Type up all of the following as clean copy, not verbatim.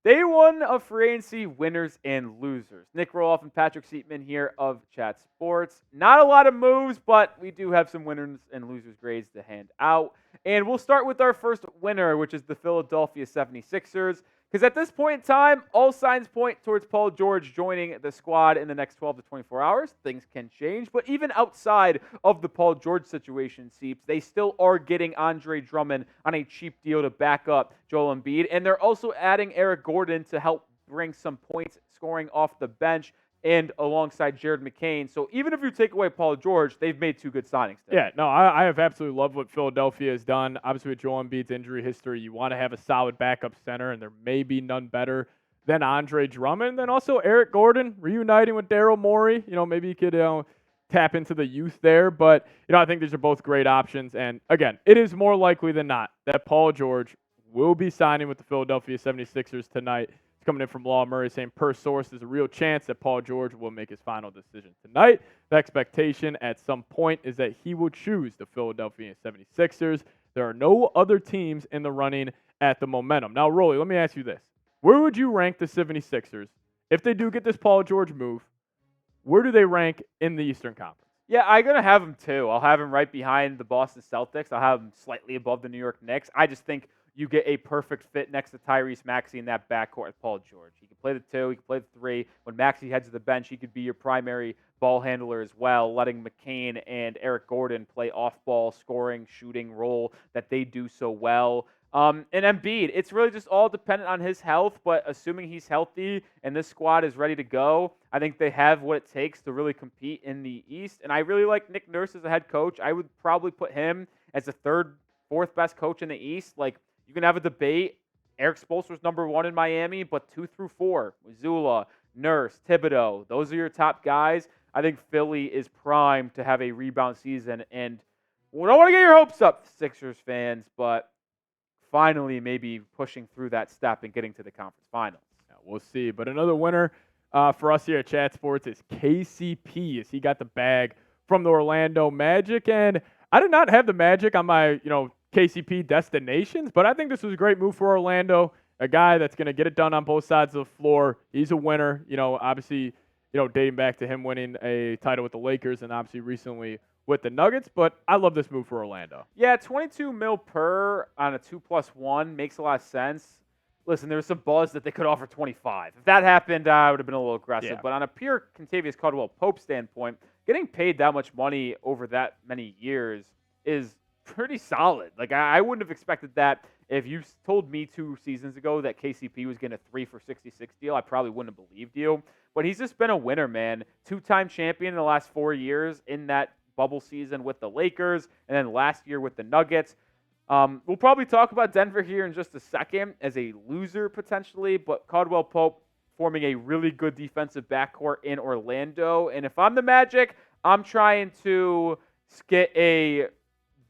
Day one of free agency winners and losers. Nick Rohloff and Patrick Siepman here of Chat Sports. Not a lot of moves, but we do have some winners and losers grades to hand out. And we'll start with our first winner, which is the Philadelphia 76ers. Because at this point in time, all signs point towards Paul George joining the squad in the next 12 to 24 hours. Things can change, but even outside of the Paul George situation, Seeps, they still are getting Andre Drummond on a cheap deal to back up Joel Embiid. And they're also adding Eric Gordon to help bring some points scoring off the bench and alongside Jared McCain. So even if you take away Paul George, they've made two good signings there. Yeah, no, I have absolutely loved what Philadelphia has done. Obviously, with Joel Embiid's injury history, you want to have a solid backup center, and there may be none better than Andre Drummond. And then also Eric Gordon reuniting with Daryl Morey. Maybe you could tap into the youth there. But, I think these are both great options. And, again, it is more likely than not that Paul George will be signing with the Philadelphia 76ers tonight. Coming in from Law Murray saying, per source, there's a real chance that Paul George will make his final decision tonight. The expectation at some point is that he will choose the Philadelphia 76ers. There are no other teams in the running at the momentum. Now, Rolly, let me ask you this. Where would you rank the 76ers if they do get this Paul George move? Where do they rank in the Eastern Conference? Yeah, I'm going to have them too. I'll have them right behind the Boston Celtics. I'll have them slightly above the New York Knicks. I just think you get a perfect fit next to Tyrese Maxey in that backcourt with Paul George. He can play the 2, he can play the 3. When Maxey heads to the bench, he could be your primary ball handler as well, letting McCain and Eric Gordon play off-ball scoring, shooting role that they do so well. And Embiid, it's really just all dependent on his health, but assuming he's healthy and this squad is ready to go, I think they have what it takes to really compete in the East. And I really like Nick Nurse as a head coach. I would probably put him as the 3rd, 4th best coach in the East. You can have a debate. Eric Spoelstra's number 1 in Miami, but 2 through 4, Mazzulla, Nurse, Thibodeau, those are your top guys. I think Philly is primed to have a rebound season, and we don't want to get your hopes up, Sixers fans, but finally maybe pushing through that step and getting to the conference finals. Yeah, we'll see. But another winner for us here at Chat Sports is KCP, as he got the bag from the Orlando Magic, and I did not have the Magic on my, KCP destinations, but I think this was a great move for Orlando, a guy that's going to get it done on both sides of the floor. He's a winner, obviously, dating back to him winning a title with the Lakers and obviously recently with the Nuggets, but I love this move for Orlando. Yeah, $22 million per on a 2+1 makes a lot of sense. Listen, there was some buzz that they could offer 25. If that happened, I would have been a little aggressive, but on a pure Kentavious Caldwell-Pope standpoint, getting paid that much money over that many years is pretty solid. I wouldn't have expected that. If you told me 2 seasons ago that KCP was getting a 3 for $66 deal, I probably wouldn't have believed you. But he's just been a winner, man. 2-time champion in the last 4 years in that bubble season with the Lakers, and then last year with the Nuggets. We'll probably talk about Denver here in just a second as a loser potentially, but Caldwell-Pope forming a really good defensive backcourt in Orlando. And if I'm the Magic, I'm trying to get a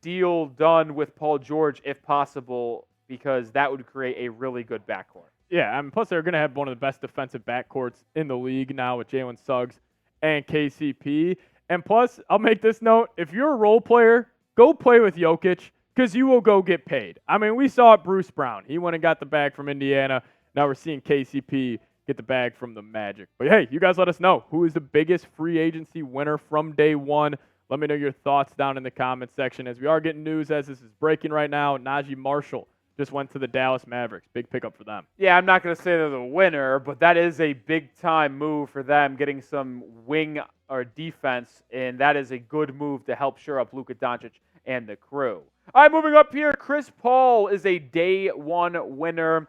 deal done with Paul George if possible, because that would create a really good backcourt. Yeah, plus they're going to have one of the best defensive backcourts in the league now with Jalen Suggs and KCP. And plus, I'll make this note, if you're a role player, go play with Jokic because you will go get paid. I mean, we saw it Bruce Brown. He went and got the bag from Indiana. Now we're seeing KCP get the bag from the Magic. But hey, you guys let us know who is the biggest free agency winner from day one. Let me know your thoughts down in the comments section as we are getting news as this is breaking right now. Najee Marshall just went to the Dallas Mavericks. Big pickup for them. Yeah, I'm not going to say they're the winner, but that is a big-time move for them, getting some wing or defense, and that is a good move to help shore up Luka Doncic and the crew. All right, moving up here, Chris Paul is a day one winner.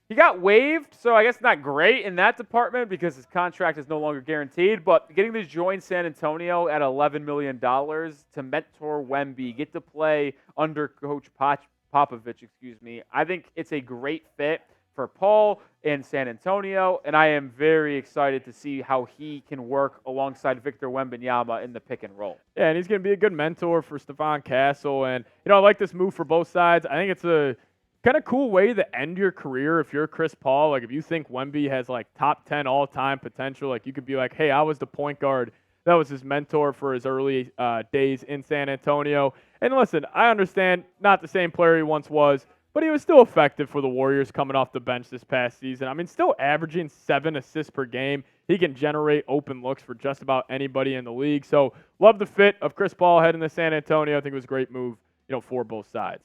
He got waived, so I guess not great in that department because his contract is no longer guaranteed, but getting to join San Antonio at $11 million to mentor Wemby, get to play under Coach Popovich, I think it's a great fit for Paul in San Antonio, and I am very excited to see how he can work alongside Victor Wembanyama in the pick and roll. Yeah, and he's going to be a good mentor for Stephon Castle, and, I like this move for both sides. I think it's a kind of cool way to end your career if you're Chris Paul. If you think Wemby has, top 10 all-time potential, you could be like, hey, I was the point guard That was his mentor for his early days in San Antonio. And listen, I understand not the same player he once was, but he was still effective for the Warriors coming off the bench this past season. I mean, still averaging 7 assists per game. He can generate open looks for just about anybody in the league. So love the fit of Chris Paul heading to San Antonio. I think it was a great move, for both sides.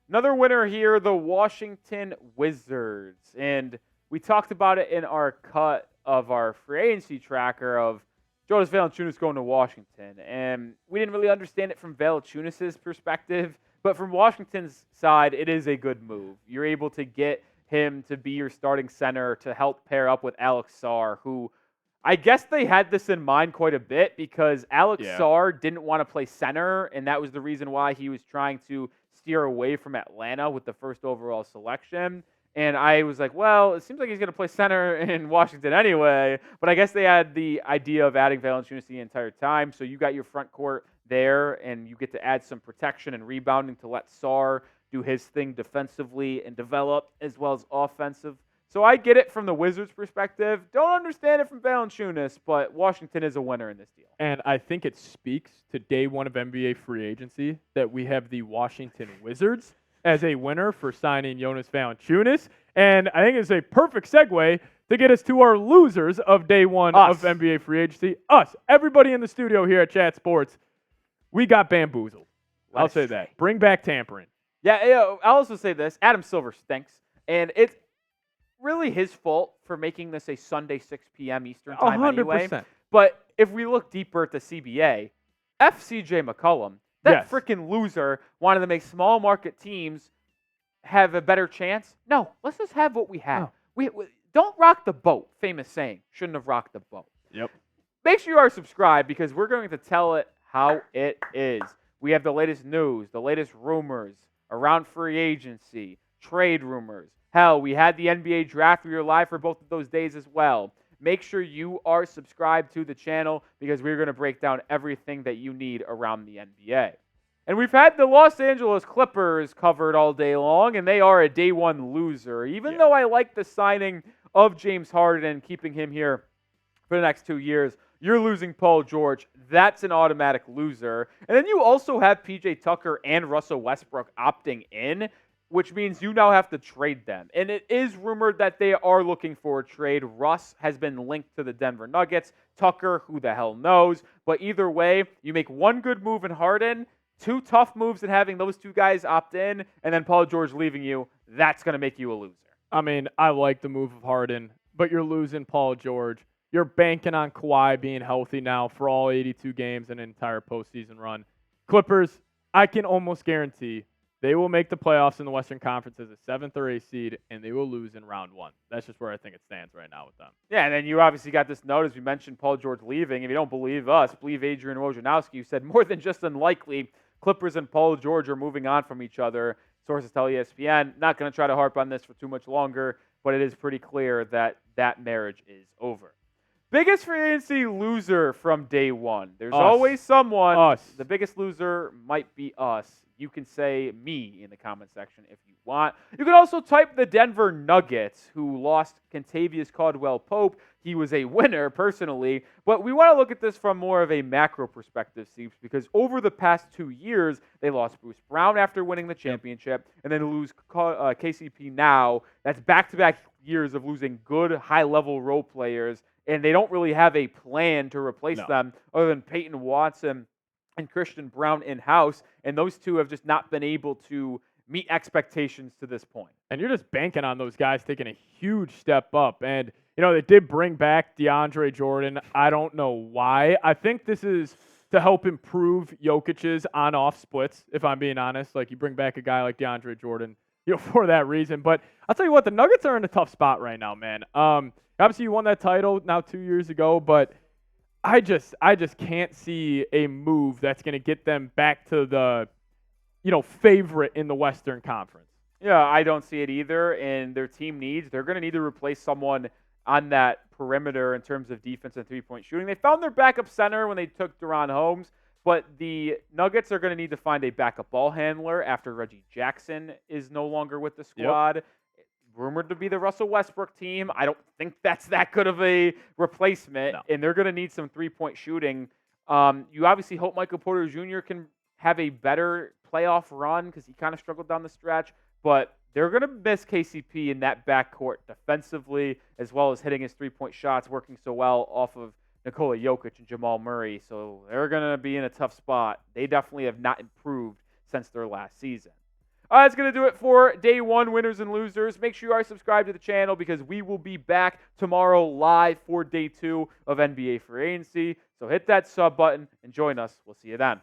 Another winner here, the Washington Wizards. And we talked about it in our cut of our free agency tracker of Jonas Valanciunas going to Washington. And we didn't really understand it from Valanciunas' perspective. But from Washington's side, it is a good move. You're able to get him to be your starting center to help pair up with Alex Sarr, who I guess they had this in mind quite a bit because Alex Sarr didn't want to play center, and that was the reason why he was trying to steer away from Atlanta with the first overall selection. And I was like, well, it seems like he's going to play center in Washington anyway. But I guess they had the idea of adding Valanciunas the entire time. So you got your front court there, and you get to add some protection and rebounding to let Sarr do his thing defensively and develop as well as offensive. So I get it from the Wizards' perspective. Don't understand it from Valanciunas, but Washington is a winner in this deal. And I think it speaks to day one of NBA free agency that we have the Washington Wizards as a winner for signing Jonas Valanciunas. And I think it's a perfect segue to get us to our losers of day one of NBA free agency. Us, everybody in the studio here at Chat Sports, we got bamboozled. I'll say that. Bring back tampering. Yeah, I'll also say this. Adam Silver stinks. And it's really his fault for making this a Sunday 6 p.m. Eastern time 100%. Anyway. But if we look deeper at the CBA, CJ McCollum, that freaking loser wanted to make small market teams have a better chance. No, let's just have what we have. No. We don't rock the boat. Famous saying. Shouldn't have rocked the boat. Yep. Make sure you are subscribed because we're going to tell it how it is. We have the latest news, the latest rumors around free agency, trade rumors. Hell, we had the NBA draft. We were live for both of those days as well. Make sure you are subscribed to the channel because we're going to break down everything that you need around the NBA. And we've had the Los Angeles Clippers covered all day long, and they are a day one loser. Even though I like the signing of James Harden and keeping him here for the next 2 years, you're losing Paul George. That's an automatic loser. And then you also have PJ Tucker and Russell Westbrook opting in, which means you now have to trade them. And it is rumored that they are looking for a trade. Russ has been linked to the Denver Nuggets. Tucker, who the hell knows? But either way, you make one good move in Harden, 2 tough moves in having those 2 guys opt in, and then Paul George leaving you. That's going to make you a loser. I mean, I like the move of Harden, but you're losing Paul George. You're banking on Kawhi being healthy now for all 82 games and an entire postseason run. Clippers, I can almost guarantee they will make the playoffs in the Western Conference as a 7th or 8th seed, and they will lose in round 1. That's just where I think it stands right now with them. Yeah, and then you obviously got this note, as we mentioned, Paul George leaving. If you don't believe us, believe Adrian Wojnarowski, who said more than just unlikely Clippers and Paul George are moving on from each other. Sources tell ESPN. Not going to try to harp on this for too much longer, but it is pretty clear that that marriage is over. Biggest free agency loser from day one. There's always someone. The biggest loser might be us. You can say me in the comment section if you want. You can also type the Denver Nuggets, who lost Kentavious Caldwell-Pope. He was a winner, personally. But we want to look at this from more of a macro perspective, Steve, because over the past 2 years, they lost Bruce Brown after winning the championship, and then lose KCP now. That's back-to-back years of losing good, high-level role players, and they don't really have a plan to replace them other than Peyton Watson and Christian Brown in-house, and those two have just not been able to meet expectations to this point. And you're just banking on those guys taking a huge step up. And, they did bring back DeAndre Jordan. I don't know why. I think this is to help improve Jokic's on-off splits, if I'm being honest. Like, you bring back a guy like DeAndre Jordan, for that reason. But I'll tell you what, the Nuggets are in a tough spot right now, man. Obviously, you won that title now 2 years ago, but I just can't see a move that's going to get them back to the, favorite in the Western Conference. Yeah, I don't see it either. And their team needs, they're going to need to replace someone on that perimeter in terms of defense and three-point shooting. They found their backup center when they took Deron Holmes, but the Nuggets are going to need to find a backup ball handler after Reggie Jackson is no longer with the squad. rumored to be the Russell Westbrook team. I don't think that's that good of a replacement, No. and they're going to need some three-point shooting. You obviously hope Michael Porter Jr. can have a better playoff run because he kind of struggled down the stretch, but they're going to miss KCP in that backcourt defensively, as well as hitting his three-point shots, working so well off of Nikola Jokic and Jamal Murray. So they're going to be in a tough spot. They definitely have not improved since their last season. That's going to do it for day one, winners and losers. Make sure you are subscribed to the channel because we will be back tomorrow live for day two of NBA Free Agency. So hit that sub button and join us. We'll see you then.